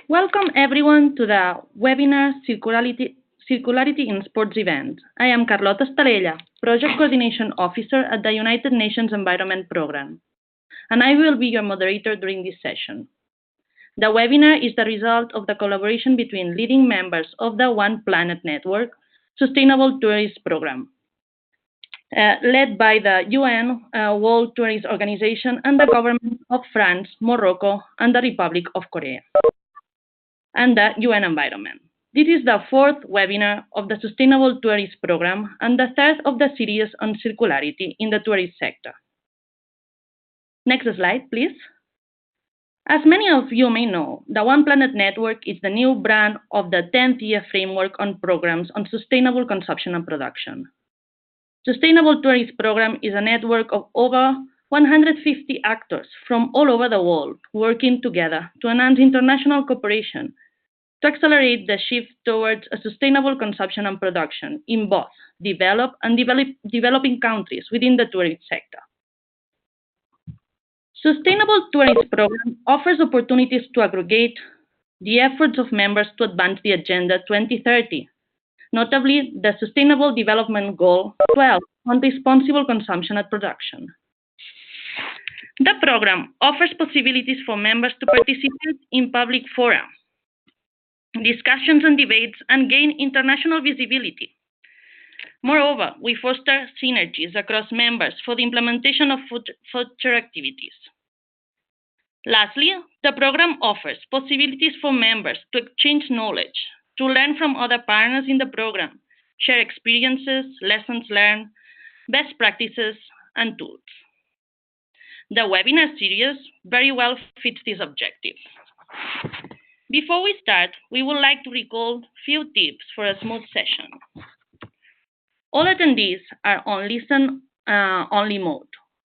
Welcome everyone to the webinar Circularity in Sports Event. I am Carlota Estalella, Project Coordination Officer at the United Nations Environment Programme, and I will be your moderator during this session. The webinar is the result of the collaboration between leading members of the One Planet Network Sustainable Tourist Programme, led by the UN World Tourist Organization and the governments of France, Morocco, and the Republic of Korea, and the UN Environment. This is the fourth webinar of the Sustainable Tourist Programme and the third of the series on circularity in the tourist sector. Next slide, please. As many of you may know, the One Planet Network is the new brand of the 10th year framework on programs on sustainable consumption and production. Sustainable Tourist Programme is a network of over 150 actors from all over the world working together to enhance international cooperation to accelerate the shift towards a sustainable consumption and production in both developed and developing countries within the tourist sector. Sustainable Tourist Programme offers opportunities to aggregate the efforts of members to advance the Agenda 2030, notably the Sustainable Development Goal 12 on responsible consumption and production. The program offers possibilities for members to participate in public fora, discussions and debates, and gain international visibility. Moreover, we foster synergies across members for the implementation of future activities. Lastly, the program offers possibilities for members to exchange knowledge, to learn from other partners in the program, share experiences, lessons learned, best practices, and tools. The webinar series very well fits this objective. Before we start, we would like to recall a few tips for a smooth session. All attendees are on listen-only mode.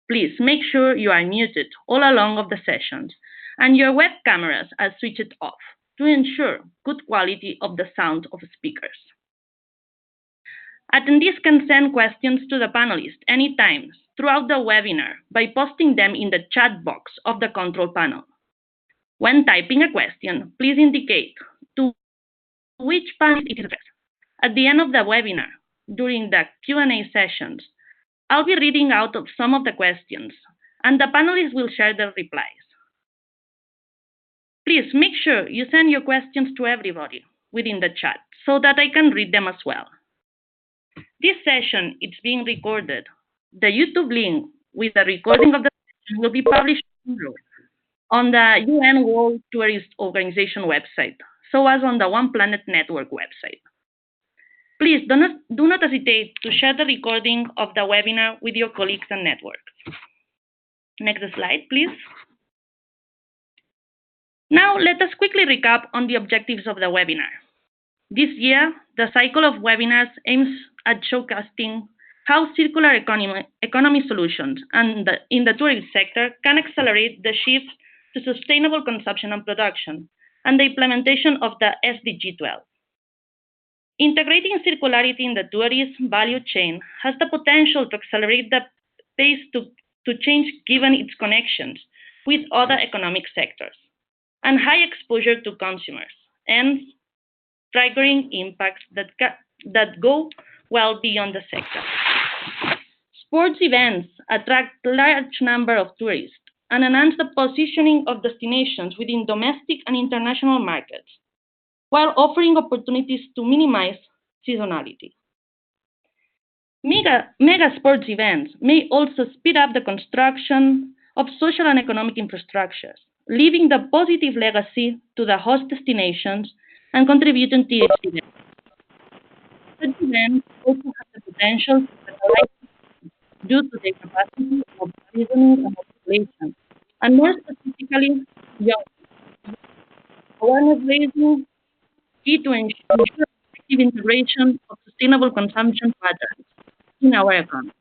Please make sure you are muted all along of the sessions and your web cameras are switched off to ensure good quality of the sound of speakers. Attendees can send questions to the panelists anytime throughout the webinar by posting them in the chat box of the control panel. When typing a question, please indicate to which panelist it is addressed. At the end of the webinar, during the Q&A sessions, I'll be reading out of some of the questions, and the panelists will share their replies. Please make sure you send your questions to everybody within the chat so that I can read them as well. This session is being recorded. The YouTube link with the recording of the session will be published tomorrow on the UN World Tourist Organization website, so as on the One Planet Network website. Please do not hesitate to share the recording of the webinar with your colleagues and networks. Next slide, please. Now, let us quickly recap on the objectives of the webinar. This year, the cycle of webinars aims at showcasing how circular economy solutions in the tourism sector can accelerate the shift to sustainable consumption and production and the implementation of the SDG 12. Integrating circularity in the tourism value chain has the potential to accelerate the pace to change given its connections with other economic sectors and high exposure to consumers, and triggering impacts that go well beyond the sector. Sports events attract a large number of tourists and enhance the positioning of destinations within domestic and international markets, while offering opportunities to minimize seasonality. Mega sports events may also speed up the construction of social and economic infrastructures, leaving the positive legacy to the host destinations and contributing to its development. Such events also have the potential to catalyze due to their capacity of reasoning and population, and more specifically, young awareness raising key to ensure effective integration of sustainable consumption patterns in our economy.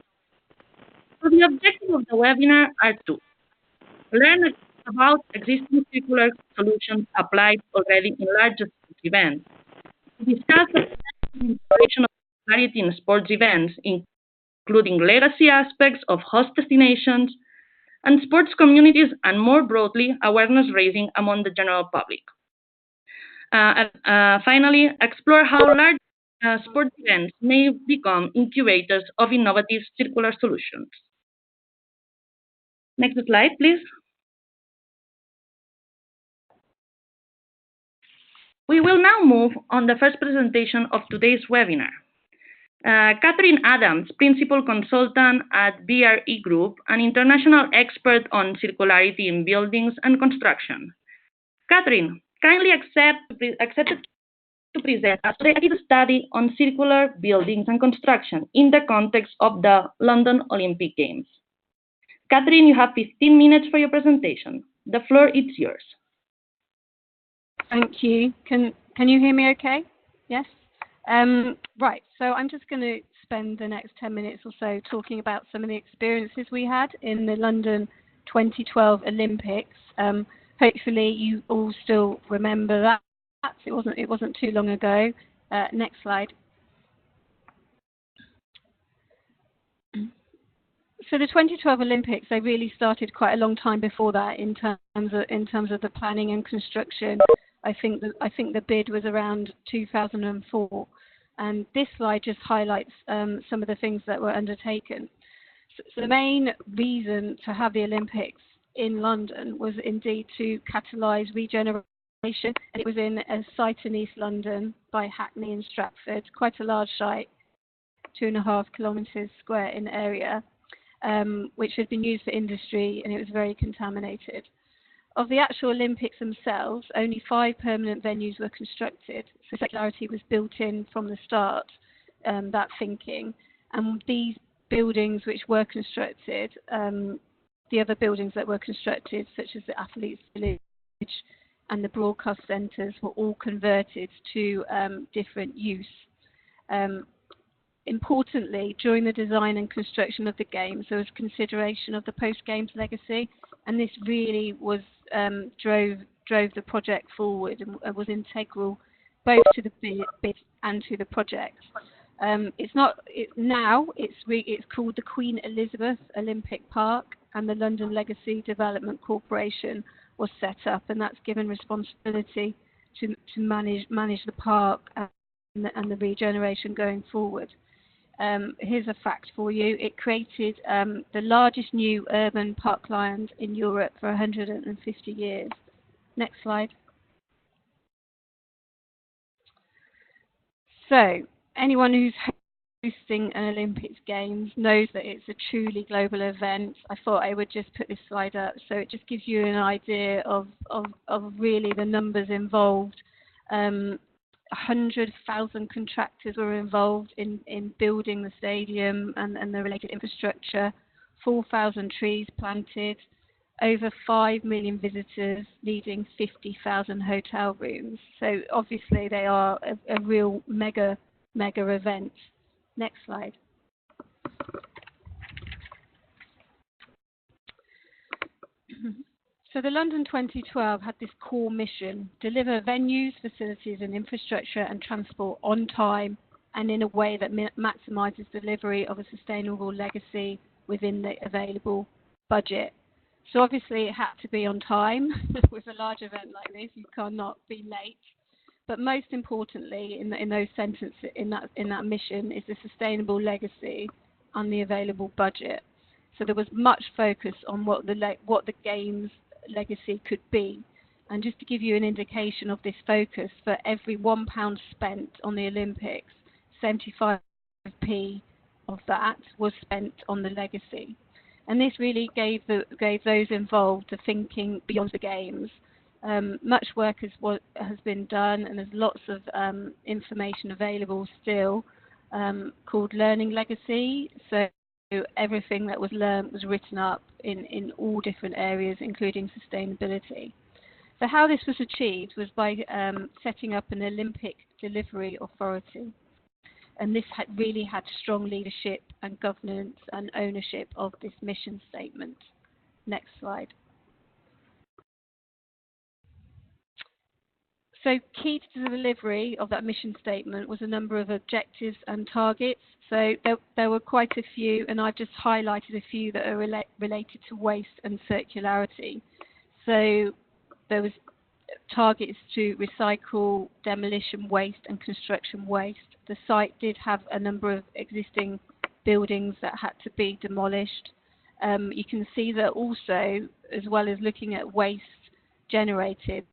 So the objectives of the webinar are to learn about existing circular solutions applied already in larger sports events, discuss the integration of circularity in sports events, including legacy aspects of host destinations and sports communities, and more broadly, awareness raising among the general public. Finally, explore how large sport events may become incubators of innovative circular solutions. Next slide, please. We will now move on the first presentation of today's webinar. Catherine Adams, Principal Consultant at BRE Group, an international expert on circularity in buildings and construction. Catherine, kindly accepted to present a case study on circular buildings and construction in the context of the London Olympic Games. Catherine, you have 15 minutes for your presentation. The floor is yours. Thank you. Can you hear me okay? Yes? Right, so I'm just going to spend the next 10 minutes or so talking about some of the experiences we had in the London 2012 Olympics. Hopefully you all still remember that. It wasn't too long ago. Next slide. So the 2012 Olympics, they really started quite a long time before that in terms of the planning and construction. I think the bid was around 2004, and this slide just highlights some of the things that were undertaken. So the main reason to have the Olympics in London was indeed to catalyze regeneration, and it was in a site in East London by Hackney and Stratford, quite a large site, 2.5 kilometres square in area, which had been used for industry, and it was very contaminated. Of the actual Olympics themselves, only 5 permanent venues were constructed, so circularity was built in from the start, that thinking. And these buildings which were constructed, the other buildings that were constructed, such as the Athletes' Village and the broadcast centres, were all converted to different use. Importantly, during the design and construction of the Games, there was consideration of the post-Games legacy, and this really was drove the project forward and was integral both to the bid and to the project. It's called the Queen Elizabeth Olympic Park, and the London Legacy Development Corporation was set up, and that's given responsibility to manage the park and the regeneration going forward. Here's a fact for you. It created the largest new urban parkland in Europe for 150 years. Next slide. So, anyone who's hosting an Olympics Games knows that it's a truly global event. I thought I would just put this slide up so it just gives you an idea of really the numbers involved. 100,000 contractors were involved in building the stadium and the related infrastructure, 4,000 trees planted, over 5 million visitors, needing 50,000 hotel rooms. So obviously they are a real mega event. Next slide. So the London 2012 had this core mission: deliver venues, facilities and infrastructure and transport on time and in a way that maximises delivery of a sustainable legacy within the available budget. So obviously it had to be on time. With a large event like this, you cannot be late. But most importantly, in those sentences, in that mission, is the sustainable legacy and the available budget. So there was much focus on what the Games legacy could be. And just to give you an indication of this focus, for every £1 spent on the Olympics, 75p of that was spent on the legacy. And this really gave those involved the thinking beyond the Games. Much work has been done, and there's lots of information available still called Learning Legacy. So everything that was learned was written up in all different areas, including sustainability. So how this was achieved was by setting up an Olympic Delivery Authority. And this really had strong leadership and governance and ownership of this mission statement. Next slide. So key to the delivery of that mission statement was a number of objectives and targets. So there were quite a few, and I've just highlighted a few that are related to waste and circularity. So there was targets to recycle demolition waste and construction waste. The site did have a number of existing buildings that had to be demolished. You can see that also, as well as looking at waste generated,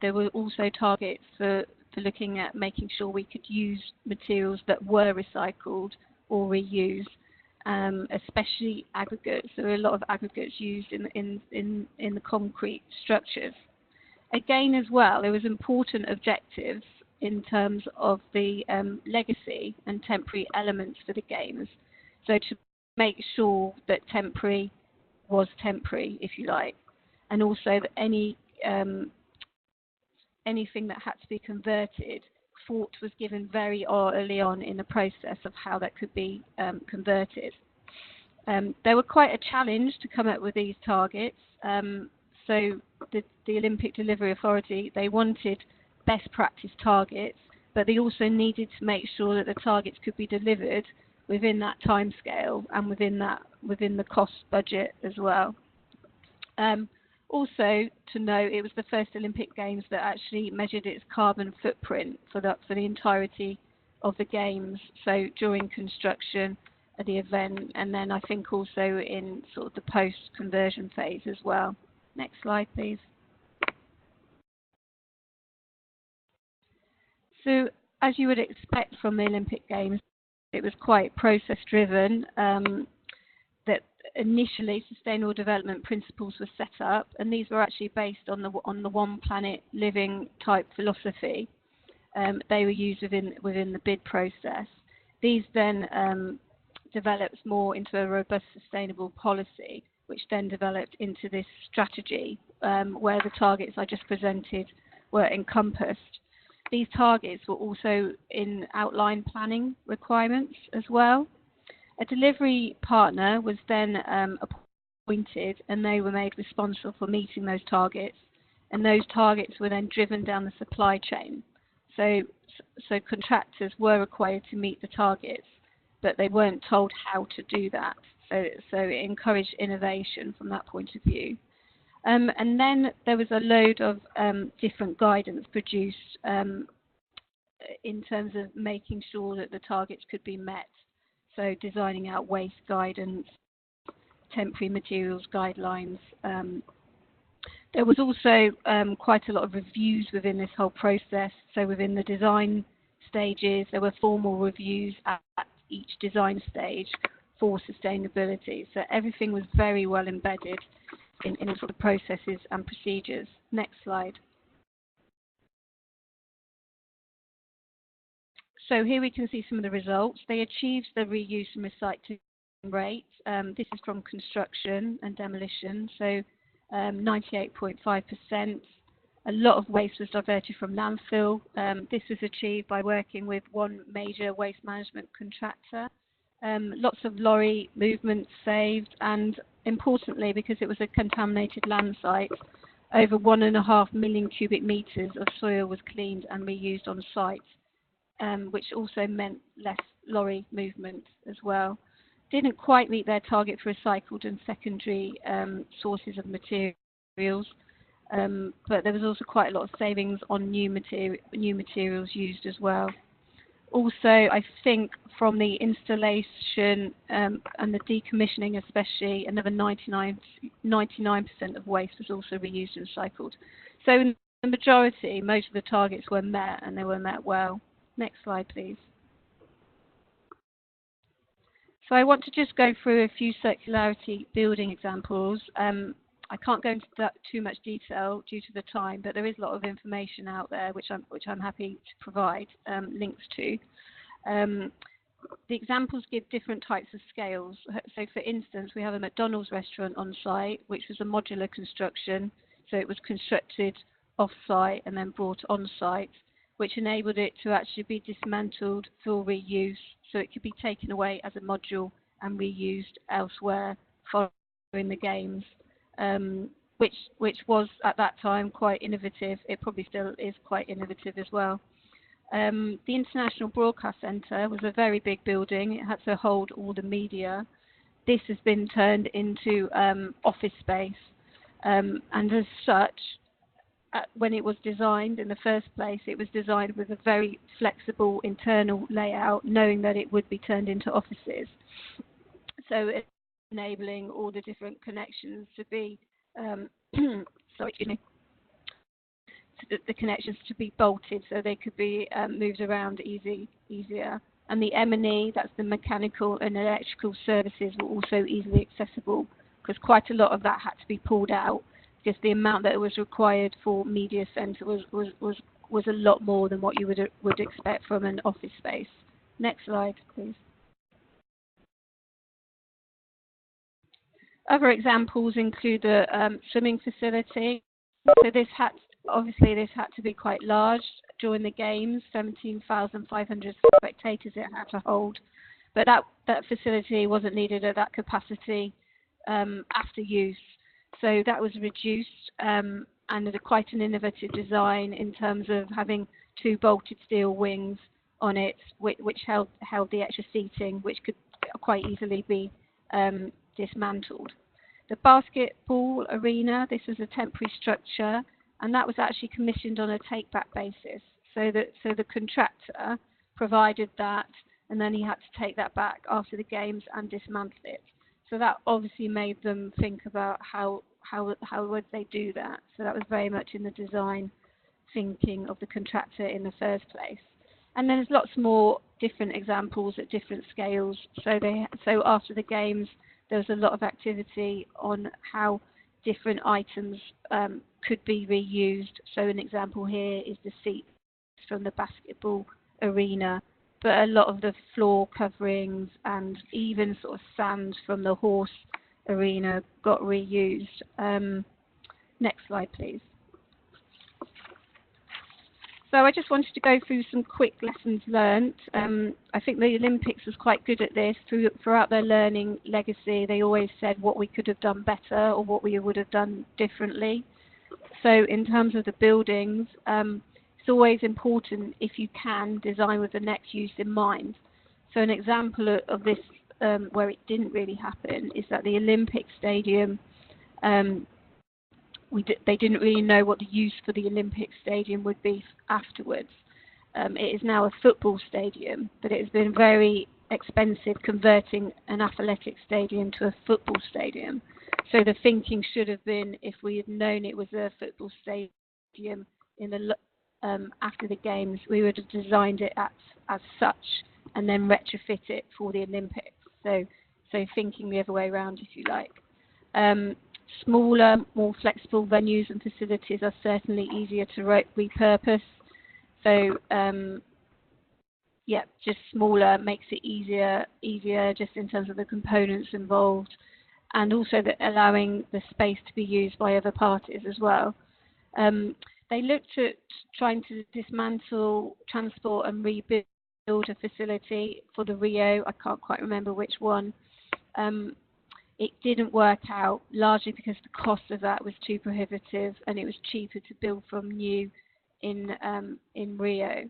there were also targets for looking at making sure we could use materials that were recycled or reused, especially aggregates. There were a lot of aggregates used in the concrete structures. Again, as well, there was important objectives in terms of the legacy and temporary elements for the games. So to make sure that temporary was temporary, if you like, and also that anything that had to be converted, thought was given very early on in the process of how that could be converted. They were quite a challenge to come up with these targets. So the Olympic Delivery Authority, they wanted best practice targets, but they also needed to make sure that the targets could be delivered within that timescale and within the cost budget as well. Also to note, it was the first Olympic Games that actually measured its carbon footprint for the entirety of the Games, so during construction of the event, and then I think also in sort of the post-conversion phase as well. Next slide, please. So, as you would expect from the Olympic Games, it was quite process-driven. That initially sustainable development principles were set up, and these were actually based on the one planet living type philosophy. They were used within the bid process. These then developed more into a robust sustainable policy, which then developed into this strategy where the targets I just presented were encompassed. These targets were also in outline planning requirements as well. A delivery partner was then appointed, and they were made responsible for meeting those targets, and those targets were then driven down the supply chain. So contractors were required to meet the targets, but they weren't told how to do that. So it encouraged innovation from that point of view. And then there was a load of different guidance produced in terms of making sure that the targets could be met. So designing out waste guidance, temporary materials guidelines. There was also quite a lot of reviews within this whole process. So within the design stages, there were formal reviews at each design stage for sustainability. So everything was very well embedded in sort of processes and procedures. Next slide. So here we can see some of the results. They achieved the reuse and recycling rate. This is from construction and demolition, so 98.5%. A lot of waste was diverted from landfill. This was achieved by working with one major waste management contractor. Lots of lorry movements saved, and importantly, because it was a contaminated land site, over 1.5 million cubic meters of soil was cleaned and reused on site. Which also meant less lorry movement as well. Didn't quite meet their target for recycled and secondary sources of materials, but there was also quite a lot of savings on new materials used as well. Also, I think from the installation and the decommissioning especially, another 99% of waste was also reused and recycled. So in the majority, most of the targets were met, and they were met well. Next slide, please. So I want to just go through a few circularity building examples. I can't go into too much detail due to the time, but there is a lot of information out there which I'm happy to provide links to. The examples give different types of scales. So for instance, we have a McDonald's restaurant on site, which was a modular construction. So it was constructed off-site and then brought on-site, which enabled it to actually be dismantled for reuse, so it could be taken away as a module and reused elsewhere following the games, which was at that time quite innovative. It probably still is quite innovative as well. The International Broadcast Centre was a very big building. It had to hold all the media. This has been turned into office space, and as such, when it was designed in the first place, it was designed with a very flexible internal layout, knowing that it would be turned into offices. So it's enabling all the different connections to be, sorry, excuse me, the connections to be bolted so they could be moved around easier. And the M&E, that's the mechanical and electrical services, were also easily accessible, because quite a lot of that had to be pulled out, because the amount that was required for media centre was a lot more than what you would expect from an office space. Next slide, please. Other examples include the swimming facility. So this had to be quite large during the games. 17,500 spectators it had to hold, but that facility wasn't needed at that capacity after use. So that was reduced, and quite an innovative design in terms of having 2 bolted steel wings on it, which held the extra seating, which could quite easily be dismantled. The basketball arena, this was a temporary structure, and that was actually commissioned on a take-back basis. So the contractor provided that, and then he had to take that back after the games and dismantle it. So that obviously made them think about how would they do that. So that was very much in the design thinking of the contractor in the first place. And then there's lots more different examples at different scales. So after the games, there was a lot of activity on how different items could be reused. So an example here is the seats from the basketball arena, but a lot of the floor coverings and even sort of sand from the horse arena got reused. Next slide, please. So I just wanted to go through some quick lessons learned. I think the Olympics was quite good at this. Throughout their learning legacy, they always said what we could have done better or what we would have done differently. So in terms of the buildings, it's always important, if you can, design with the next use in mind. So an example of this where it didn't really happen is that the Olympic Stadium, they didn't really know what the use for the Olympic Stadium would be afterwards. It is now a football stadium, but it has been very expensive converting an athletic stadium to a football stadium. So the thinking should have been, if we had known it was a football stadium in the after the games, we would have designed it as such and then retrofit it for the Olympics. So thinking the other way around, if you like. Smaller, more flexible venues and facilities are certainly easier to repurpose. So yeah, just smaller makes it easier just in terms of the components involved, and also allowing the space to be used by other parties as well. They looked at trying to dismantle, transport and rebuild a facility for the Rio. I can't quite remember which one. It didn't work out, largely because the cost of that was too prohibitive, and it was cheaper to build from new in Rio.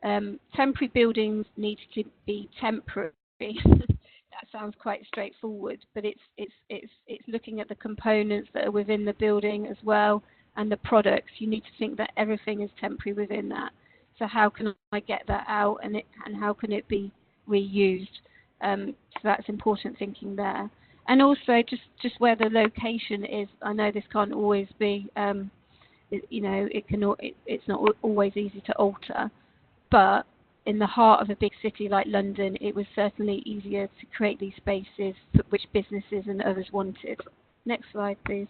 Temporary buildings need to be temporary. That sounds quite straightforward, but it's looking at the components that are within the building as well, and the products. You need to think that everything is temporary within that. So how can I get that out, and how can it be reused? So that's important thinking there. And also just where the location is. I know this can't always be, it's not always easy to alter, but in the heart of a big city like London, it was certainly easier to create these spaces which businesses and others wanted. Next slide, please.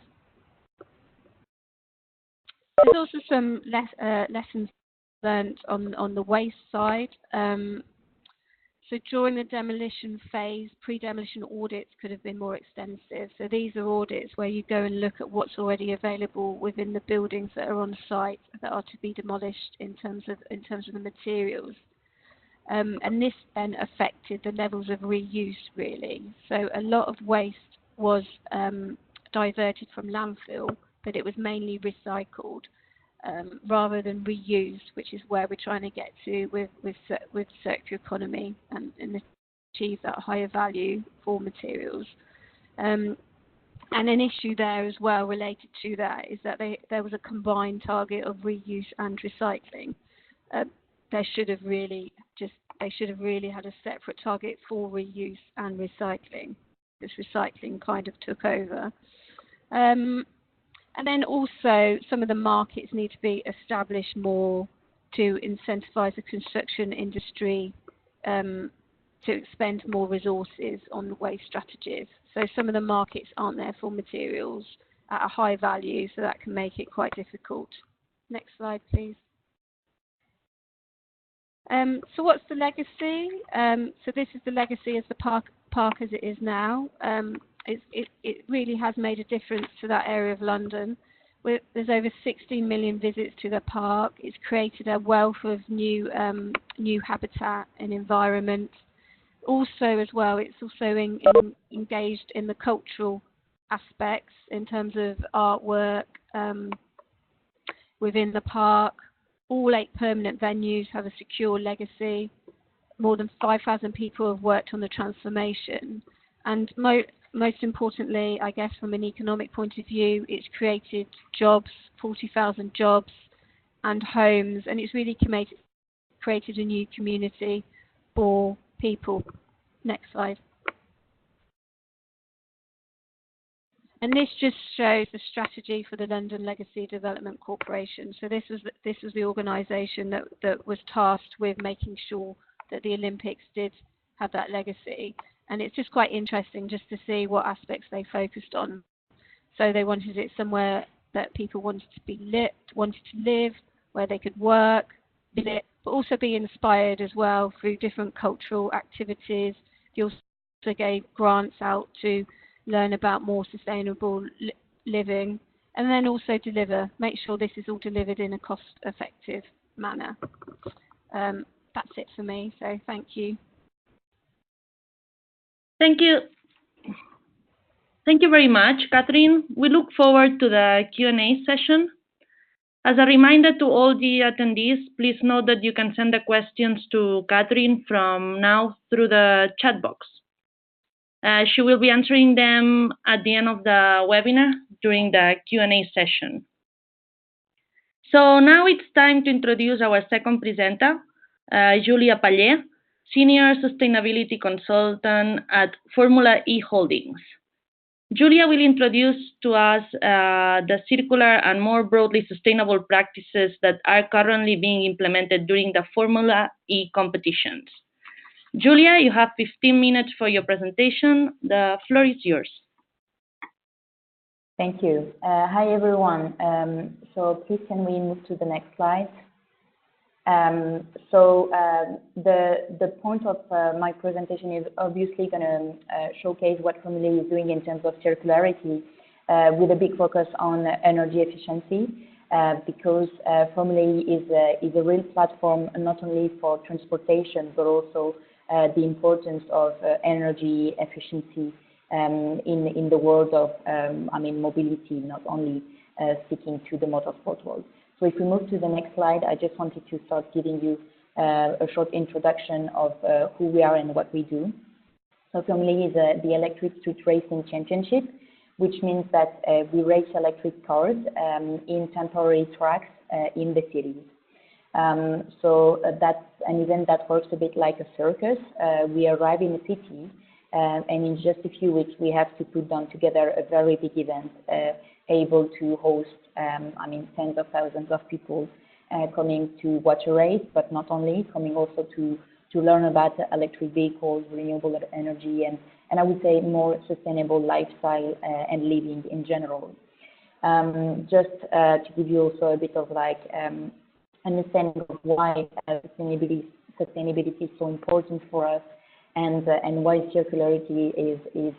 There's also some lessons learned on the waste side. So during the demolition phase, pre-demolition audits could have been more extensive. So these are audits where you go and look at what's already available within the buildings that are on site that are to be demolished in terms of the materials. And this then affected the levels of reuse, really. So a lot of waste was diverted from landfill, but it was mainly recycled rather than reused, which is where we're trying to get to with circular economy and achieve that higher value for materials. And an issue there as well related to that is that there was a combined target of reuse and recycling. They should have really had a separate target for reuse and recycling, because recycling kind of took over. And then also some of the markets need to be established more to incentivize the construction industry to expend more resources on waste strategies. So some of the markets aren't there for materials at a high value, so that can make it quite difficult. Next slide, please. So what's the legacy? So this is the legacy of the park as it is now. It really has made a difference to that area of London. There's over 16 million visits to the park. It's created a wealth of new habitat and environment. Also, as well, it's also engaged in the cultural aspects in terms of artwork within the park. All 8 permanent venues have a secure legacy. More than 5,000 people have worked on the transformation. And most importantly, I guess from an economic point of view, it's created jobs, 40,000 jobs and homes, and it's really created a new community for people. Next slide. And this just shows the strategy for the London Legacy Development Corporation. So this was the organisation that was tasked with making sure that the Olympics did have that legacy. And it's just quite interesting just to see what aspects they focused on. So they wanted it somewhere that people wanted to live, where they could work, visit, but also be inspired as well through different cultural activities. They also gave grants out to learn about more sustainable living, and then also make sure this is all delivered in a cost-effective manner. That's it for me, so thank you. Thank you. Thank you very much, Catherine. We look forward to the Q&A session. As a reminder to all the attendees, please note that you can send the questions to Catherine from now through the chat box. She will be answering them at the end of the webinar during the Q&A session. So now it's time to introduce our second presenter, Julia Pallet, Senior Sustainability Consultant at Formula E Holdings. Julia will introduce to us the circular and more broadly sustainable practices that are currently being implemented during the Formula E competitions. Julia, you have 15 minutes for your presentation. The floor is yours. Thank you. Hi, everyone. So please, can we move to the next slide? The point of my presentation is obviously going to showcase what Formula E is doing in terms of circularity, with a big focus on energy efficiency, because Formula E is a real platform not only for transportation but also the importance of energy efficiency in the world of mobility, not only sticking to the motorsport world. So if we move to the next slide, I just wanted to start giving you a short introduction of who we are and what we do. So Formula E is the Electric Street Racing Championship, which means that we race electric cars in temporary tracks in the cities. So that's an event that works a bit like a circus. We arrive in a city, and in just a few weeks, we have to put down together a very big event, able to host, tens of thousands of people coming to watch a race, but not only, coming also to learn about electric vehicles, renewable energy, and I would say more sustainable lifestyle and living in general. Just to give you also a bit of understanding of why sustainability is so important for us, and why circularity is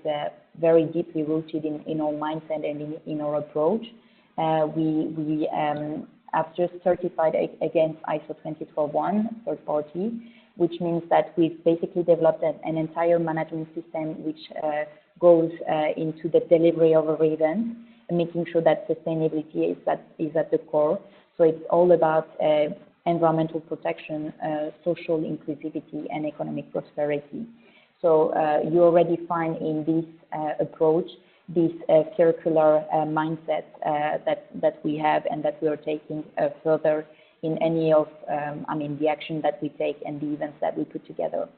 very deeply rooted in our mindset and in our approach. We have just certified against ISO 20021 third party, which means that we've basically developed an entire management system which goes into the delivery of our event, and making sure that sustainability is at the core. So it's all about environmental protection, social inclusivity, and economic prosperity. So you already find in this approach this circular mindset that we have and that we are taking further in any of, the action that we take and the events that we put together.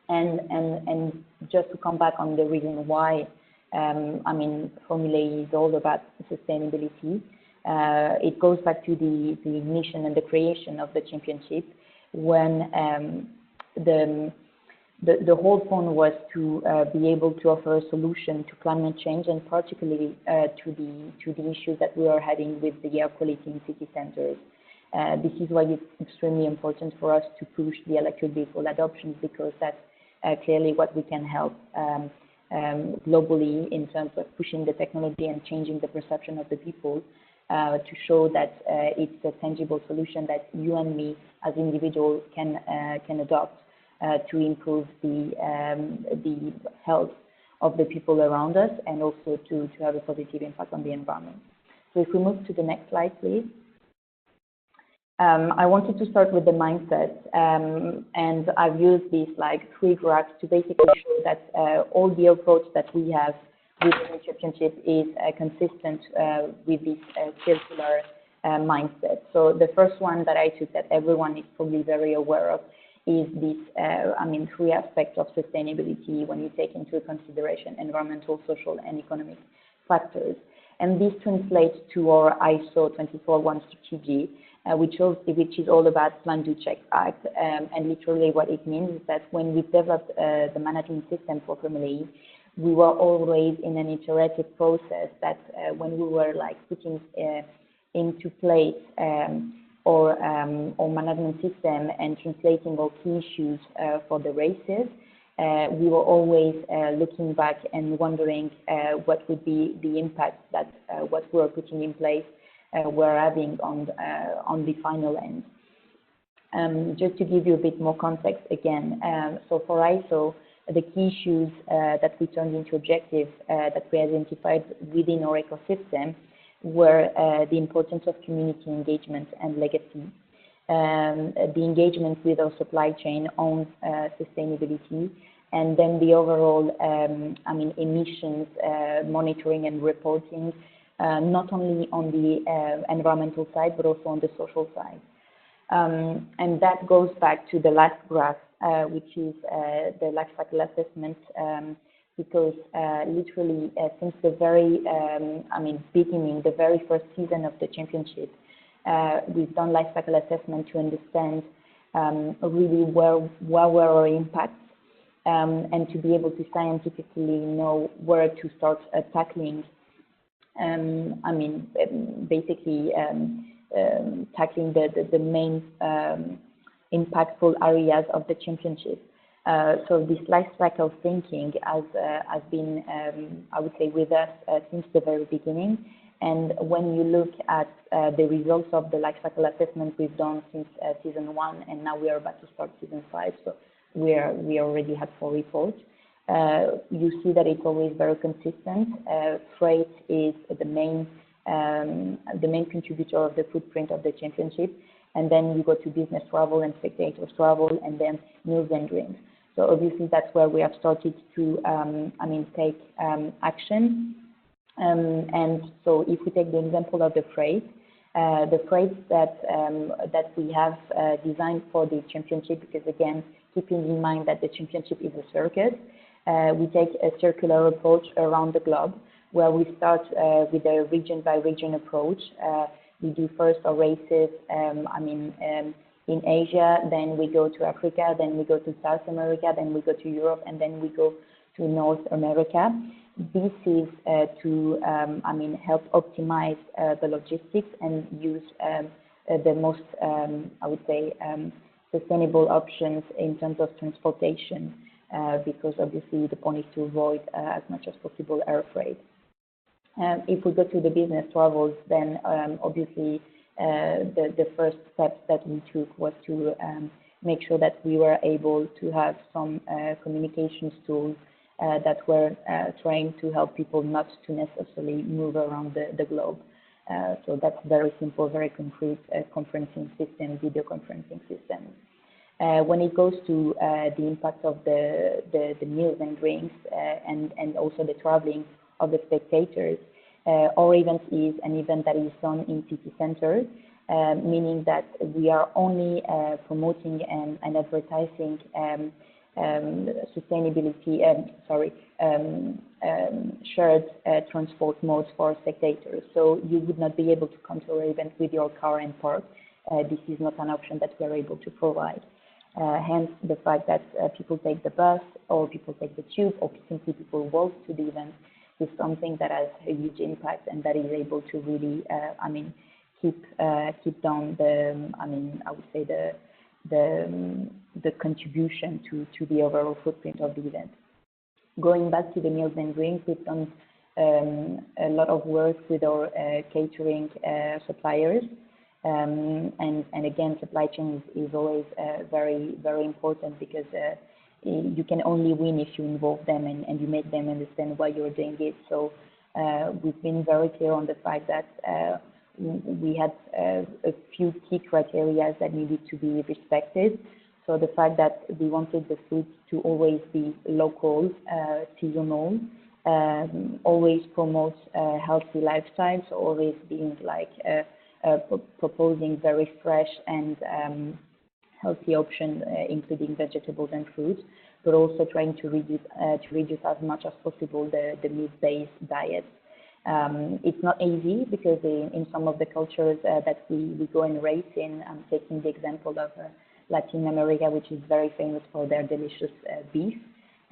And just to come back on the reason why, Formula E is all about sustainability. It goes back to the ignition and the creation of the championship, when the whole point was to be able to offer a solution to climate change, and particularly to the issues that we are having with the air quality in city centers. This is why it's extremely important for us to push the electric vehicle adoption, because that's clearly what we can help globally in terms of pushing the technology and changing the perception of the people, to show that it's a tangible solution that you and me as individuals can adopt to improve the health of the people around us, and also to have a positive impact on the environment. So if we move to the next slide, please. I wanted to start with the mindset, and I've used these like 3 graphs to basically show that all the approach that we have with the championship is consistent with this circular mindset. So the first one that I took, that everyone is probably very aware of, is this, 3 aspects of sustainability when you take into consideration environmental, social, and economic factors. And this translates to our ISO 241 strategy, which is all about plan, do, check, act. And literally what it means is that when we developed the management system for Formula E, we were always in an iterative process that when we were like putting into place our management system and translating our key issues for the races, we were always looking back and wondering what would be the impact that what we were putting in place were having on the final end. Just to give you a bit more context again, so for ISO, the key issues that we turned into objectives that we identified within our ecosystem were the importance of community engagement and legacy, the engagement with our supply chain on sustainability, and then the overall emissions monitoring and reporting, not only on the environmental side, but also on the social side. And that goes back to the last graph, which is the life cycle assessment, because literally since the very beginning, the very first season of the championship, we've done life cycle assessment to understand really where were our impacts, and to be able to scientifically know where to start tackling. Basically tackling the main impactful areas of the championship. So this life cycle thinking has been, I would say, with us since the very beginning. And when you look at the results of the life cycle assessment we've done since season 1, and now we are about to start season 5, so we already had 4 reports. You see that it's always very consistent. Freight is the main contributor of the footprint of the championship, and then you go to business travel and spectator travel, and then meals and drinks. So obviously that's where we have started to take action. And so if we take the example of the freight that we have designed for the championship, because again, keeping in mind that the championship is a circuit, we take a circular approach around the globe, where we start with a region by region approach. We do first our races in Asia, then we go to Africa, then we go to South America, then we go to Europe, and then we go to North America. This is to help optimize the logistics and use the most, I would say, sustainable options in terms of transportation, because obviously the point is to avoid as much as possible air freight. If we go to the business travels, then obviously the first steps that we took was to make sure that we were able to have some communications tools that were trying to help people not to necessarily move around the globe. So that's very simple, very concrete conferencing system, video conferencing system. When it goes to the impact of the meals and drinks and also the traveling, the spectators. Our event is an event that is done in city center, meaning that we are only promoting and advertising sustainability, shared transport modes for spectators. So you would not be able to come to our event with your car and park. This is not an option that we are able to provide. Hence, the fact that people take the bus, or people take the tube, or simply people walk to the event is something that has a huge impact and that is able to really, keep down the, I would say the contribution to the overall footprint of the event. Going back to the meals and drinks, we've done a lot of work with our catering suppliers. And again, supply chain is always very, very important, because you can only win if you involve them and you make them understand why you're doing it. So we've been very clear on the fact that we had a few key criteria that needed to be respected. So the fact that we wanted the food to always be local, seasonal, always promote healthy lifestyles, so always being like proposing very fresh and healthy options, including vegetables and fruits, but also trying to reduce as much as possible the meat-based diet. It's not easy, because in some of the cultures that we go and race in, I'm taking the example of Latin America, which is very famous for their delicious beef.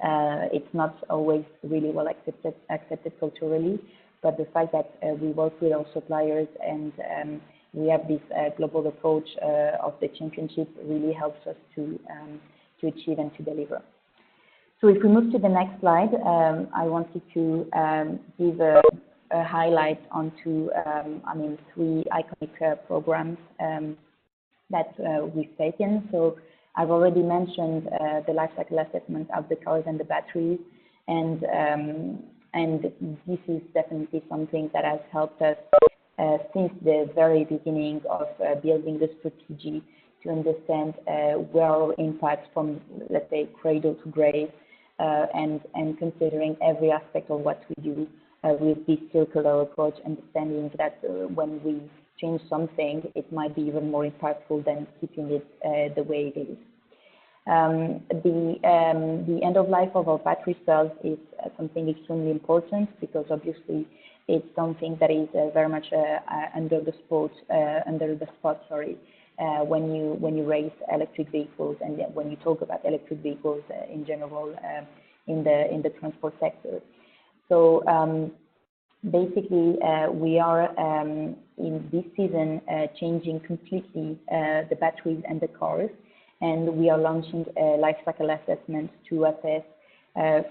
It's not always really well accepted culturally, but the fact that we work with our suppliers and we have this global approach of the championship really helps us to achieve and to deliver. So if we move to the next slide, I wanted to give a highlight onto, three iconic programs that we've taken. So I've already mentioned the life cycle assessment of the cars and the batteries, and this is definitely something that has helped us since the very beginning of building the strategy to understand where our impacts from, let's say, cradle to grave, and considering every aspect of what we do with this circular approach, understanding that when we change something, it might be even more impactful than keeping it the way it is. The end of life of our battery cells is something extremely important, because obviously it's something that is very much under the spot, when you raise electric vehicles, and when you talk about electric vehicles in general in the transport sector. So basically, we are in this season changing completely the batteries and the cars, and we are launching a life cycle assessment to assess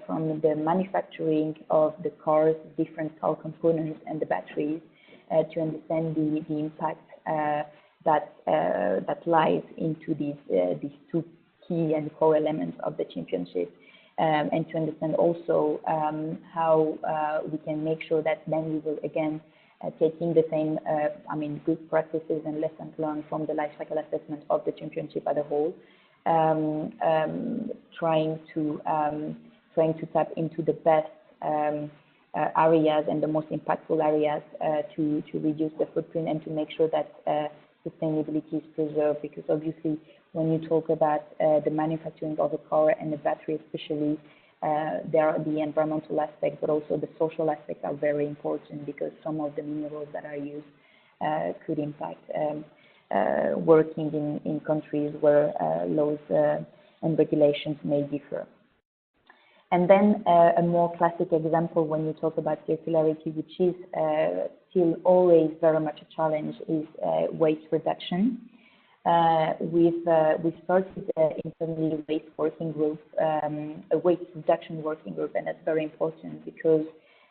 from the manufacturing of the cars, different car components and the batteries, to understand the impact that lies into these two key and core elements of the championship, and to understand also how we can make sure that then we will again taking the same good practices and lessons learned from the life cycle assessment of the championship as a whole, trying to tap into the best areas and the most impactful areas to reduce the footprint and to make sure that sustainability is preserved, because obviously when you talk about the manufacturing of a car and the battery especially, there are the environmental aspects, but also the social aspects are very important, because some of the minerals that are used could impact working in countries where laws and regulations may differ. And then a more classic example when you talk about circularity, which is still always very much a challenge, is waste reduction. We've started internally a waste working group, a waste reduction working group, and that's very important because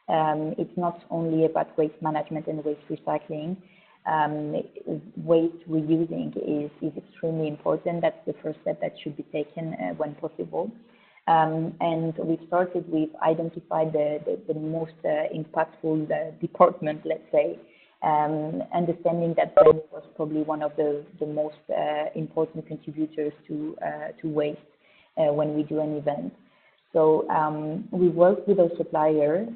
it's not only about waste management and waste recycling. Waste reusing is extremely important. That's the first step that should be taken when possible. And we've identified the most impactful department, let's say, understanding that brand was probably one of the most important contributors to waste when we do an event. So we worked with a supplier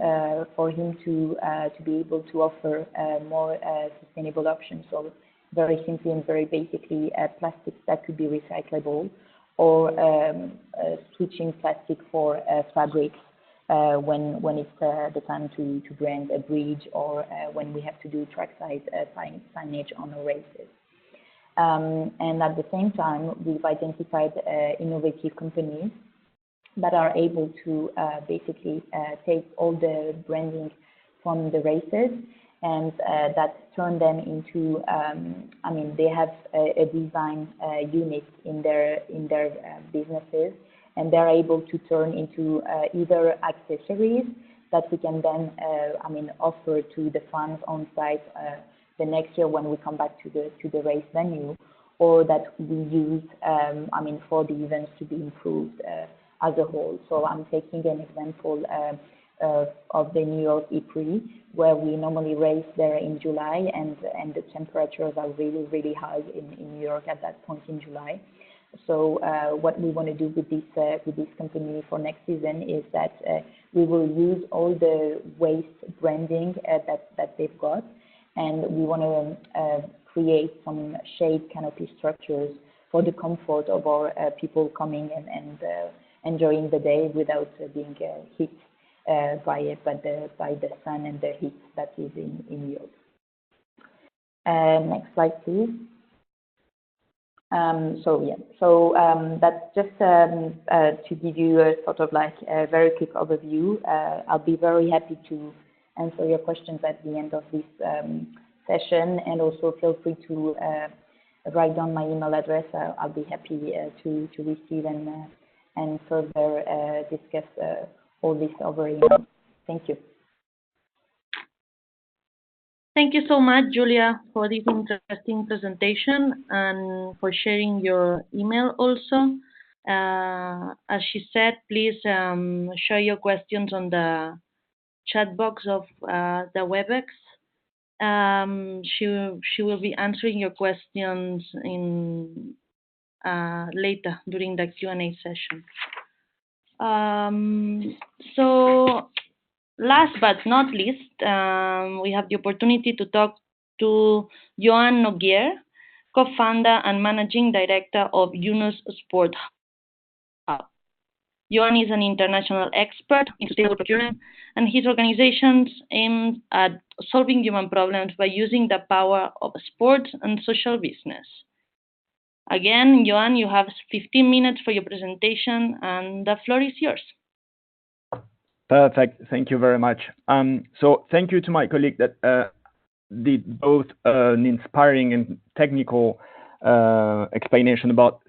for him to be able to offer more sustainable options. So very simply and very basically, plastics that could be recyclable, or switching plastic for fabrics when it's the time to brand a bridge, or when we have to do trackside signage on our races. And at the same time, we've identified innovative companies that are able to basically take all the branding from the races and that turn them into, I mean, they have a design unit in their businesses, and they're able to turn into either accessories that we can then, I mean, offer to the fans on site the next year when we come back to the race venue, or that we use, I mean, for the events to be improved as a whole. So I'm taking an example of the New York E-Prix, where we normally race there in July, and the temperatures are really, really high in New York at that point in July. So what we want to do with this company for next season is that we will use all the waste branding that they've got, and we want to create some shade canopy structures for the comfort of our people coming and enjoying the day without being hit by the sun and the heat that is in New York. Next slide, please. That's just to give you a sort of like a very quick overview. I'll be very happy to answer your questions at the end of this session, and also feel free to write down my email address. I'll be happy to receive and further discuss all this over email. Thank you. Thank you so much, Julia, for this interesting presentation and for sharing your email also. As she said, please share your questions on the chat box of the WebEx. She will be answering your questions in later during the Q&A session. So last but not least, we have the opportunity to talk to Joan Noguer, co-founder and managing director of Yunus Sport Hub. Joan is an international expert in sustainable procurement, and his organizations aim at solving human problems by using the power of sports and social business. Again, Joan, you have 15 minutes for your presentation, and the floor is yours. Perfect. Thank you very much. So thank you to my colleague that did both an inspiring and technical explanation about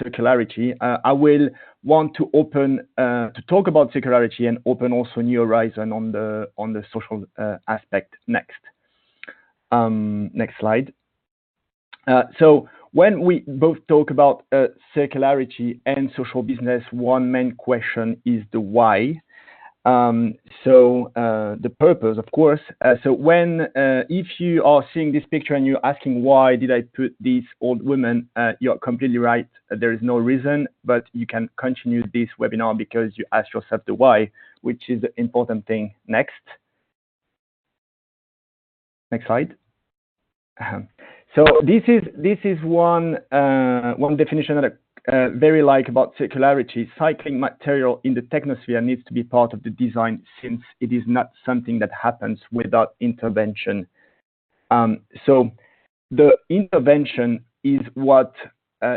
circularity. I will want to open to talk about circularity and open also new horizon on the social aspect next. Next slide. So when we both talk about circularity and social business, one main question is the why. The purpose, of course. So when if you are seeing this picture and you're asking why did I put these old women, you're completely right. There is no reason, but you can continue this webinar because you ask yourself the why, which is the important thing. Next slide. So this is one definition that I very like about circularity. Cycling material in the technosphere needs to be part of the design, since it is not something that happens without intervention. So the intervention is what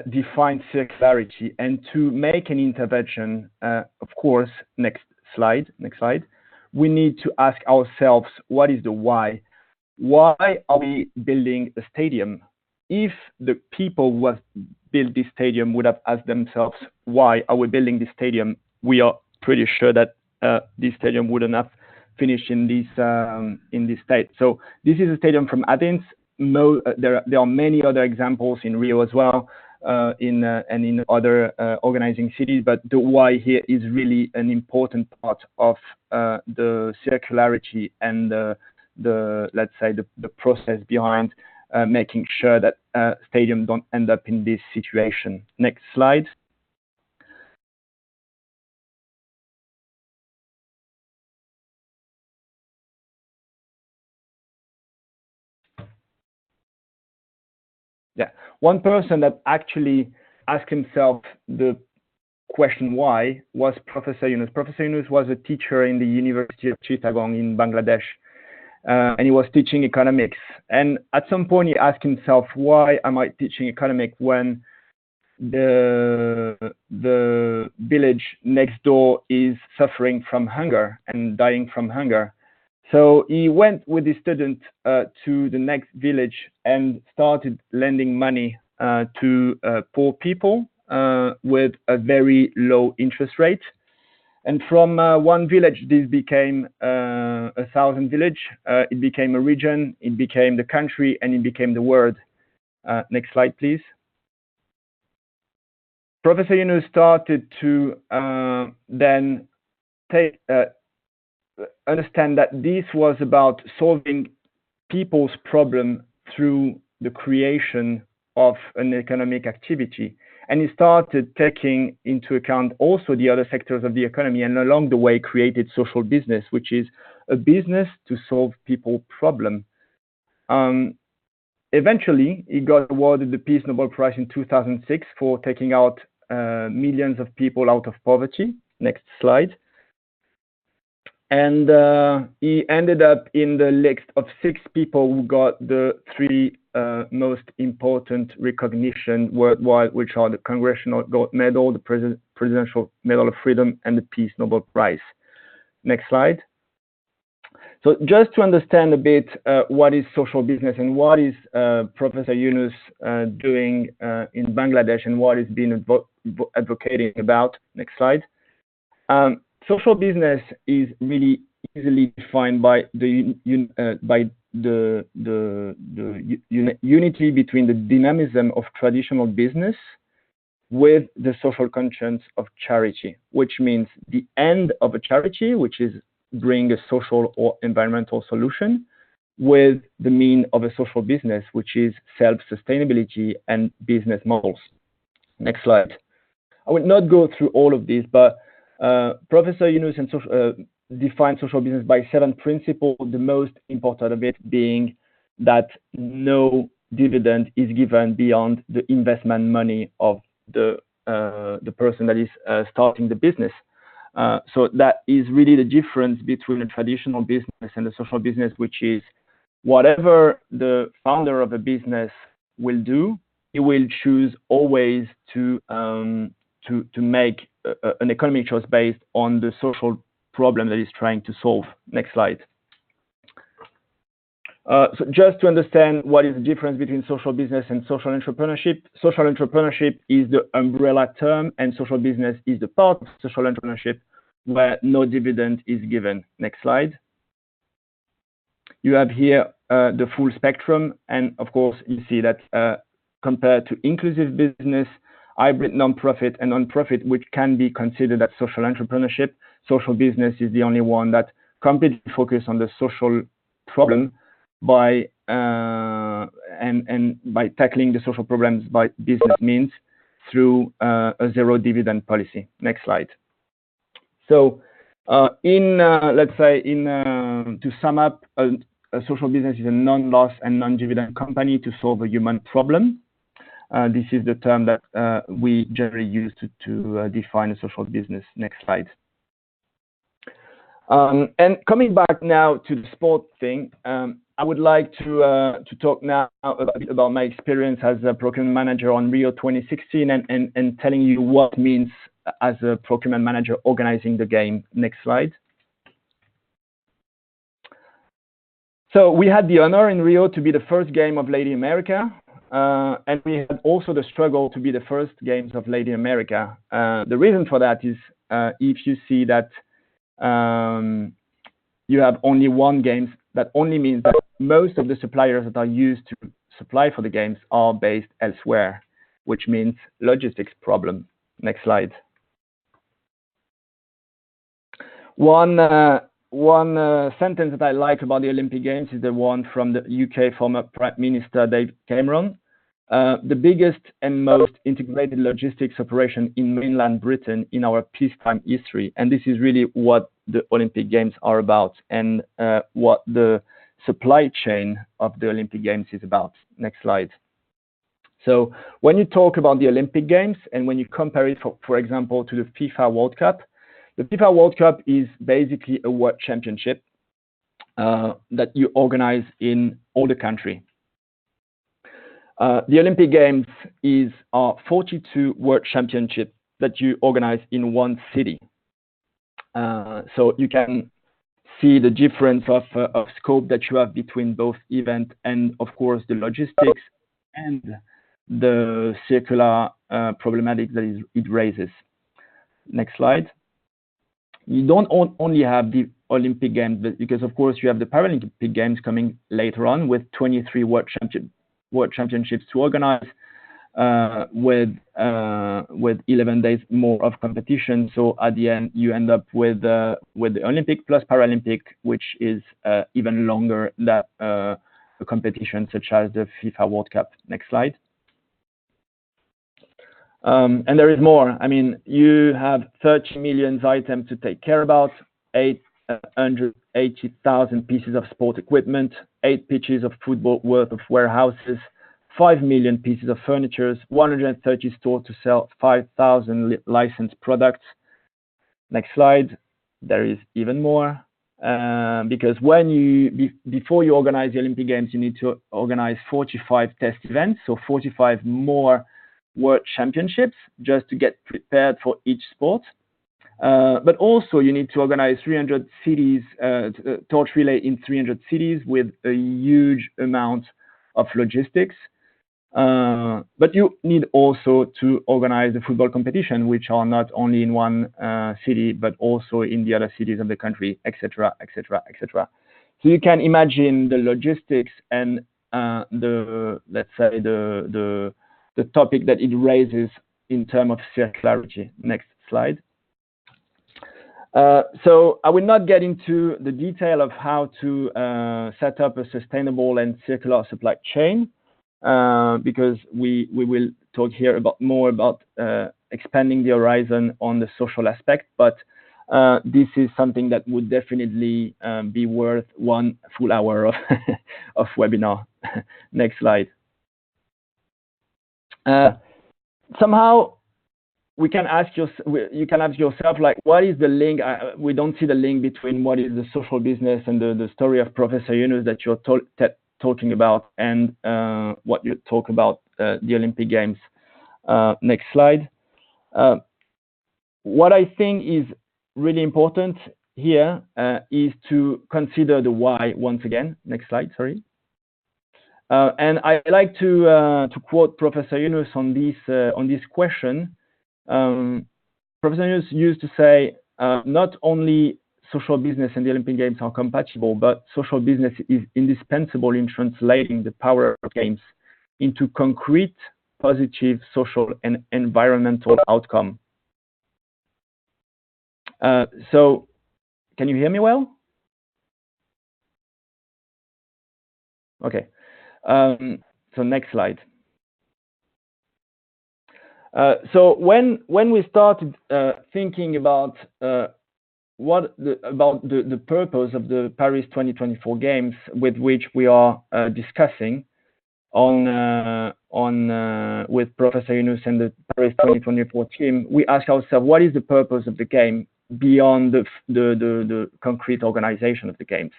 defines circularity. And to make an intervention, of course, next slide, we need to ask ourselves, what is the why? Why are we building a stadium? If the people who have built this stadium would have asked themselves, why are we building this stadium? We are pretty sure that this stadium wouldn't have finished in this state. So this is a stadium from Athens. There are many other examples in Rio as well, and in other organizing cities. But the why here is really an important part of the circularity and let's say the process behind making sure that stadiums don't end up in this situation. Next slide. Yeah, one person that actually asked himself the question why was Professor Yunus. Professor Yunus was a teacher in the University of Chittagong in Bangladesh, and he was teaching economics. And at some point, he asked himself, why am I teaching economics when the village next door is suffering from hunger and dying from hunger? So he went with his student to the next village and started lending money to poor people with a very low interest rate. And from one village, this became 1,000 village. It became a region, it became the country, and it became the world. Next slide, please. Professor Yunus started to then understand that this was about solving people's problem through the creation of an economic activity. And he started taking into account also the other sectors of the economy, and along the way created social business, which is a business to solve people's problem. Eventually, he got awarded the Peace Nobel Prize in 2006 for taking out millions of people out of poverty. Next slide. And he ended up in the list of 6 people who got the 3 most important recognition worldwide, which are the Congressional Gold Medal, the Presidential Medal of Freedom, and the Peace Nobel Prize. Next slide. So just to understand a bit what is social business and what is Professor Yunus doing in Bangladesh and what is being advocating about. Next slide. Social business is really easily defined by the unity between the dynamism of traditional business with the social conscience of charity, which means the end of a charity, which is bring a social or environmental solution, with the mean of a social business, which is self-sustainability and business models. Next slide. I will not go through all of these, but Professor Yunus defined social business by 7 principles, the most important of it being that no dividend is given beyond the investment money of the person that is starting the business. So that is really the difference between a traditional business and a social business, which is whatever the founder of a business will do, he will choose always to make an economic choice based on the social problem that he's trying to solve. Next slide. So just to understand what is the difference between social business and social entrepreneurship. Social entrepreneurship is the umbrella term, and social business is the part of social entrepreneurship where no dividend is given. Next slide. You have here the full spectrum, and of course you see that compared to inclusive business, hybrid non-profit, and non-profit, which can be considered as social entrepreneurship, social business is the only one that completely focuses on the social problem by and by tackling the social problems by business means through a zero dividend policy. Next slide. So let's say to sum up, a social business is a non-loss and non-dividend company to solve a human problem. This is the term that we generally use to define a social business. Next slide. And coming back now to the sport thing, I would like to talk now a bit about my experience as a procurement manager on Rio 2016 and telling you what it means as a procurement manager organizing the game. Next slide. So we had the honor in Rio to be the first game of Latin America. And we had also the struggle to be the first games of Latin America. The reason for that is if you see that you have only one games, that only means that most of the suppliers that are used to supply for the games are based elsewhere, which means logistics problem. Next slide. One sentence that I like about the Olympic Games is the one from the UK former Prime Minister David Cameron. The biggest and most integrated logistics operation in mainland Britain in our peacetime history. And this is really what the Olympic Games are about and what the supply chain of the Olympic Games is about. Next slide. So when you talk about the Olympic Games and when you compare it, for example, to the FIFA World Cup, the FIFA World Cup is basically a world championship that you organize in all the country. The Olympic Games are 42 world championships that you organize in one city. So you can see the difference of scope that you have between both event and, of course, the logistics and the circular problematic that it raises. Next slide. You don't only have the Olympic Games, but because, of course, you have the Paralympic Games coming later on with 23 world championships to organize, with 11 days more of competition. So at the end, you end up with the Olympic plus Paralympic, which is even longer than a competition such as the FIFA World Cup. Next slide. And there is more. I mean, you have 30 million items to take care about, 880,000 pieces of sport equipment, 8 pitches of football worth of warehouses, 5 million pieces of furniture, 130 stores to sell 5,000 licensed products. Next slide. There is even more, because before you organize the Olympic Games, you need to organize 45 test events, so 45 more world championships just to get prepared for each sport. But also you need to organize 300 cities, torch relay in 300 cities with a huge amount of logistics. But you need also to organize the football competition, which are not only in one city, but also in the other cities of the country, etc., etc., etc. So you can imagine the logistics and let's say the topic that it raises in terms of circularity. Next slide. So I will not get into the detail of how to set up a sustainable and circular supply chain, because we will talk here more about expanding the horizon on the social aspect, but this is something that would definitely be worth one full hour of webinar. Next slide. Somehow you can ask yourself, like, what is the link? We don't see the link between what is the social business and the story of Professor Yunus that you're talking about and what you talk about the Olympic Games. Next slide. What I think is really important here is to consider the why once again. Next slide, sorry. And I like to quote Professor Yunus on this question. Professor Yunus used to say, not only social business and the Olympic Games are compatible, but social business is indispensable in translating the power of games into concrete, positive social and environmental outcome. So, can you hear me well? Okay. So next slide. So when we started thinking about the purpose of the Paris 2024 Games, with which we are discussing with Professor Yunus and the Paris 2024 team, we asked ourselves, what is the purpose of the game beyond the concrete organization of the games?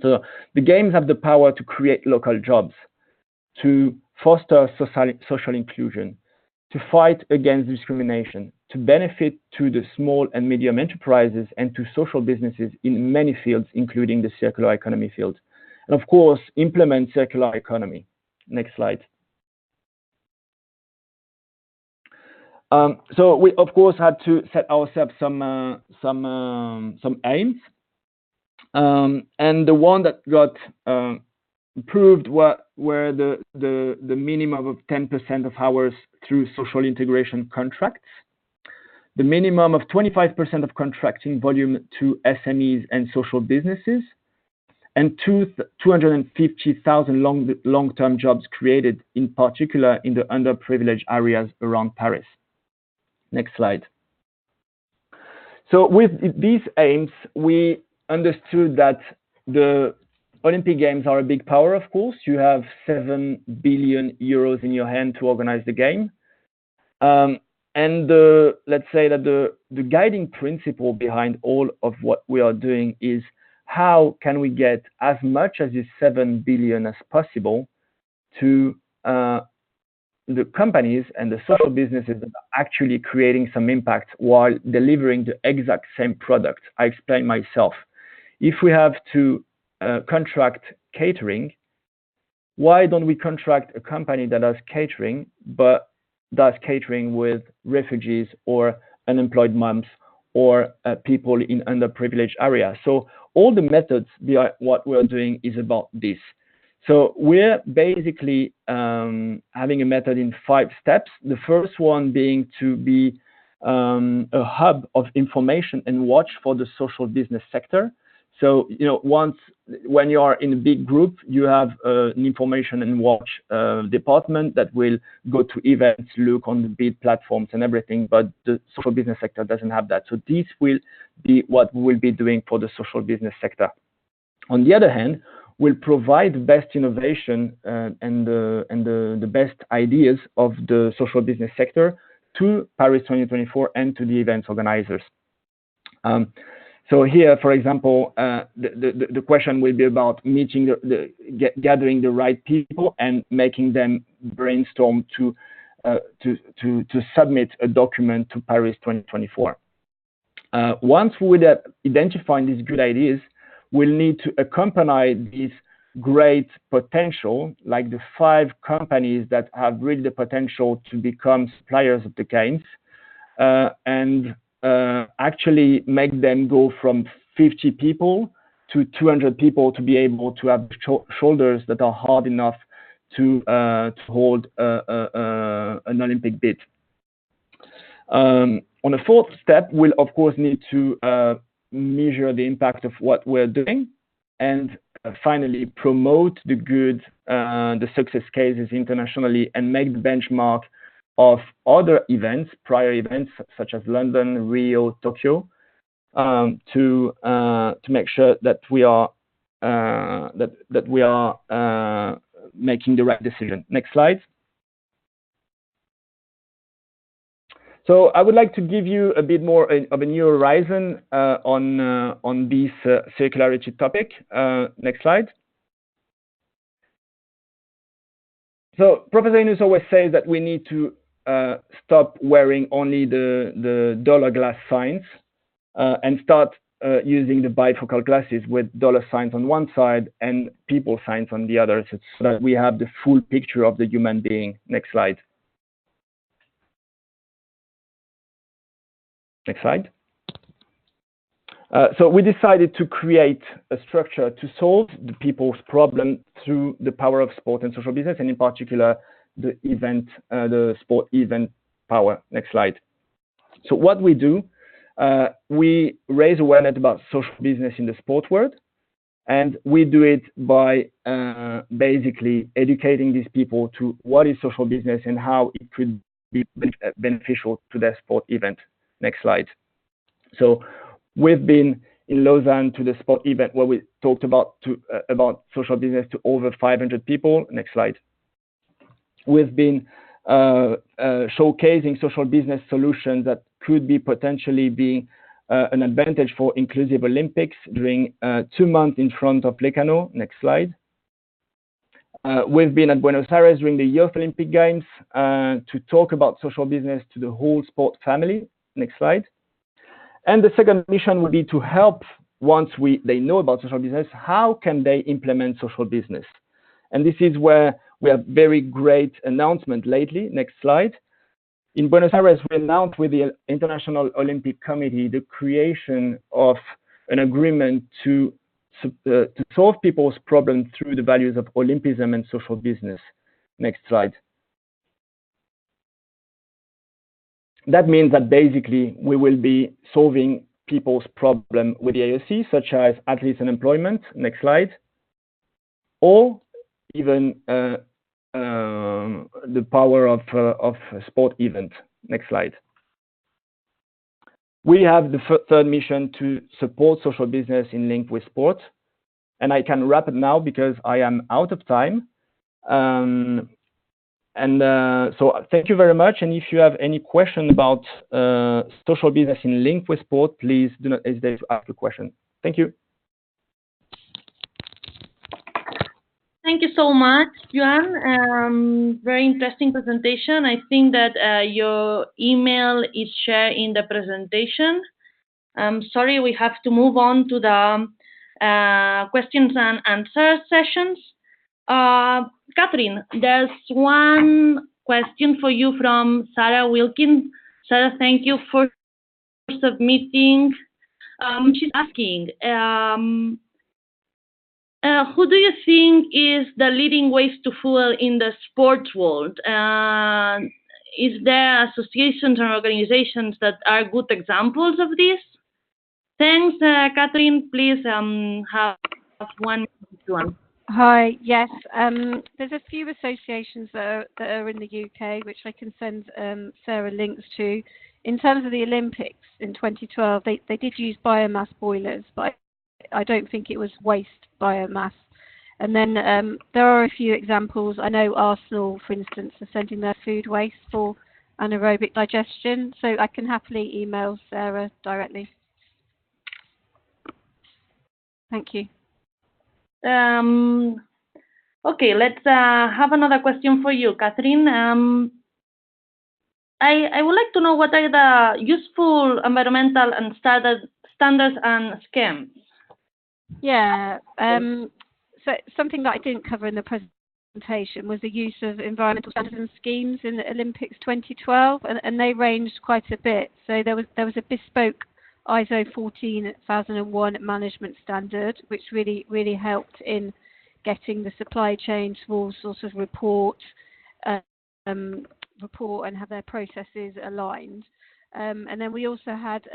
So the games have the power to create local jobs, to foster social inclusion, to fight against discrimination, to benefit to the small and medium enterprises and to social businesses in many fields, including the circular economy field. And of course, implement circular economy. Next slide. So we, of course, had to set ourselves some aims. And the one that got approved were the minimum of 10% of hours through social integration contracts, the minimum of 25% of contracting volume to SMEs and social businesses, and 250,000 long-term jobs created, in particular in the underprivileged areas around Paris. Next slide. So with these aims, we understood that the Olympic Games are a big power, of course. You have 7 billion euros in your hand to organize the game. And let's say that the guiding principle behind all of what we are doing is how can we get as much as this 7 billion as possible to the companies and the social businesses that are actually creating some impact while delivering the exact same product. I explained myself. If we have to contract catering, why don't we contract a company that does catering, but does catering with refugees or unemployed moms or people in underprivileged areas? So all the methods behind what we're doing is about this. So we're basically having a method in 5 steps. The first one being to be a hub of information and watch for the social business sector. So, when you are in a big group, you have an information and watch department that will go to events, look on the bid platforms and everything, but the social business sector doesn't have that. So this will be what we will be doing for the social business sector. On the other hand, we'll provide the best innovation and the best ideas of the social business sector to Paris 2024 and to the events organizers. So here, for example, the question will be about meeting gathering the right people and making them brainstorm to submit a document to Paris 2024. Once we would have identified these good ideas, we'll need to accompany this great potential, like the 5 companies that have really the potential to become suppliers of the games, and actually make them go from 50 people to 200 people to be able to have shoulders that are hard enough to hold an Olympic bid. On the 4th step, we'll of course need to measure the impact of what we're doing, and finally promote the good, the success cases internationally, and make the benchmark of other events, prior events such as London, Rio, Tokyo, to make sure that we are making the right decision. Next slide. So I would like to give you a bit more of a new horizon on this circularity topic. Next slide. So Professor Inus always says that we need to stop wearing only the dollar glass signs and start using the bifocal glasses with dollar signs on one side and people signs on the other, so that we have the full picture of the human being. Next slide. Next slide. So we decided to create a structure to solve the people's problem through the power of sport and social business, and in particular, the sport event power. Next slide. So what we do, we raise awareness about social business in the sport world, and we do it by basically educating these people to what is social business and how it could be beneficial to their sport event. Next slide. So we've been in Lausanne to the sport event where we talked about social business to over 500 people. Next slide. We've been showcasing social business solutions that could be potentially being an advantage for inclusive Olympics during 2 months in front of Lecano. Next slide. We've been at Buenos Aires during the Youth Olympic Games to talk about social business to the whole sport family. Next slide. And the second mission would be to help, once they know about social business, how can they implement social business? And this is where we have very great announcement lately. Next slide. In Buenos Aires, we announced with the International Olympic Committee the creation of an agreement to solve people's problems through the values of Olympism and social business. Next slide. That means that basically we will be solving people's problem with the IOC, such as athletes and employment. Next slide. Or even the power of sport event. Next slide. We have the third mission to support social business in link with sport. and I can wrap it now because I am out of time. So thank you very much. And if you have any question about social business in link with sport, please do not hesitate to ask a question. Thank you. Thank you so much, Joan. Very interesting presentation. I think that your email is shared in the presentation. Sorry, we have to move on to the questions and answer sessions. Catherine, there's one question for you from Sarah Wilkins. Sarah, thank you for submitting. She's asking, who do you think is the leading waste to fuel in the sports world? Is there associations or organizations that are good examples of this? Thanks, Catherine. Please have 1 minute. Hi. Yes, there's a few associations that are in the UK, which I can send Sarah links to. In terms of the Olympics in 2012, they did use biomass boilers, but I don't think it was waste biomass. And then there are a few examples. I know Arsenal, for instance, are sending their food waste for anaerobic digestion, so I can happily email Sarah directly. Thank you. Okay, let's have another question for you, Catherine. I would like to know what are the useful environmental and standards and schemes. Yeah, so something that I didn't cover in the presentation was the use of environmental standards and schemes in the Olympics 2012, and they ranged quite a bit. So there was a bespoke ISO 14001 management standard, which really helped in getting the supply chain to all sorts of report and have their processes aligned. And then we also had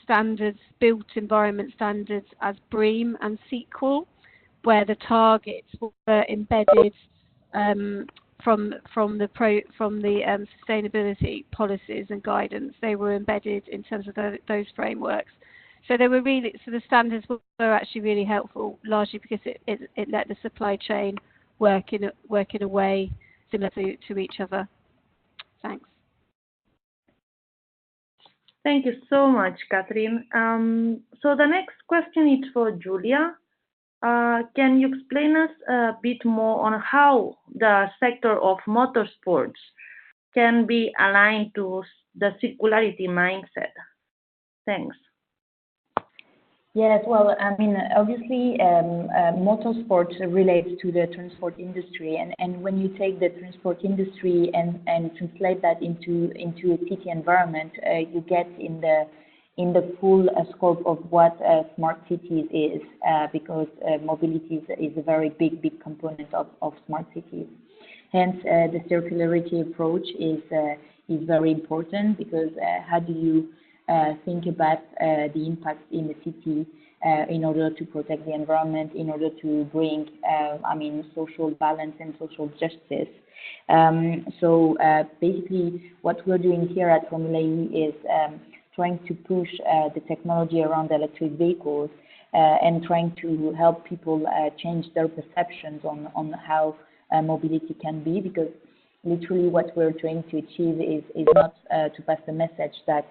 standards, built environment standards as BREEAM and SQL, where the targets were embedded from the sustainability policies and guidance. They were embedded in terms of those frameworks. So they were the standards were actually really helpful, largely because it let the supply chain work in a way similar to each other. Thanks. Thank you so much, Catherine. So the next question is for Julia. Can you explain us a bit more on how the sector of motorsports can be aligned to the circularity mindset? Thanks. Yes, well, I mean, obviously, motorsport relates to the transport industry, and when you take the transport industry and translate that into a city environment, you get in the full scope of what smart cities is, because mobility is a very big component of smart cities. Hence, the circularity approach is very important, because how do you think about the impact in the city in order to protect the environment, in order to bring, social balance and social justice. So basically, what we're doing here at Formula E is trying to push the technology around electric vehicles and trying to help people change their perceptions on how mobility can be, because literally what we're trying to achieve is not to pass the message that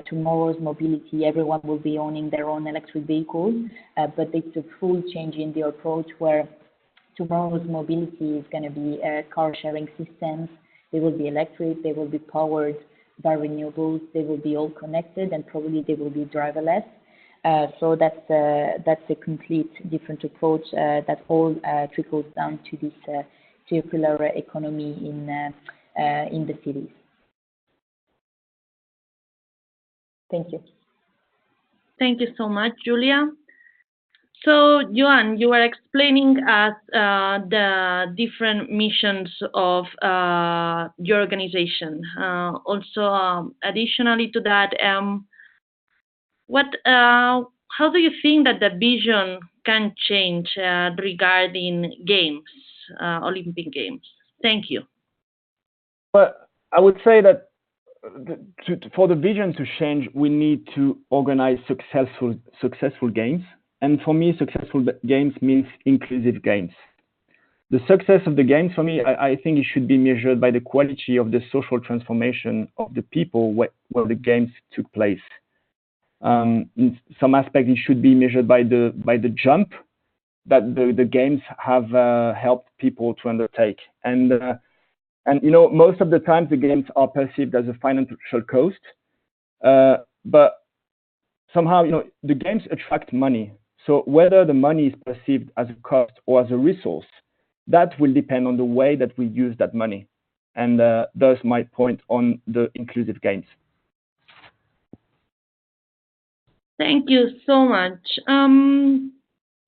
tomorrow's mobility, everyone will be owning their own electric vehicles, but it's a full change in the approach where tomorrow's mobility is going to be car sharing systems. They will be electric, they will be powered by renewables, they will be all connected, and probably they will be driverless. So that's a complete different approach that all trickles down to this circular economy in the cities. Thank you. Thank you so much, Julia. So, Joan, you were explaining us the different missions of your organization. Also, additionally to that, how do you think that the vision can change regarding games, Olympic Games? Thank you. Well, I would say that for the vision to change, we need to organize successful games, And for me, successful games means inclusive games. The success of the games, for me, I think it should be measured by the quality of the social transformation of the people where the games took place. In some aspect, it should be measured by the jump that the games have helped people to undertake. And most of the time, the games are perceived as a financial cost, but somehow, the games attract money. So whether the money is perceived as a cost or as a resource, that will depend on the way that we use that money. And thus my point on the inclusive games. Thank you so much.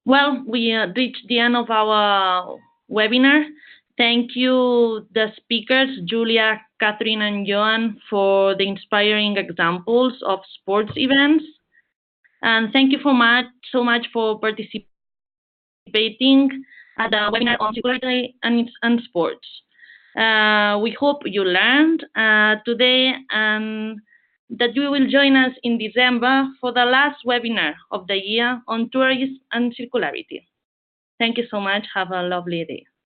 Well, we reached the end of our webinar. Thank you, the speakers, Julia, Catherine, and Joan, for the inspiring examples of sports events. And thank you so much for participating at the webinar on circularity and sports. We hope you learned today and that you will join us in December for the last webinar of the year on tourism and circularity. Thank you so much. Have a lovely day.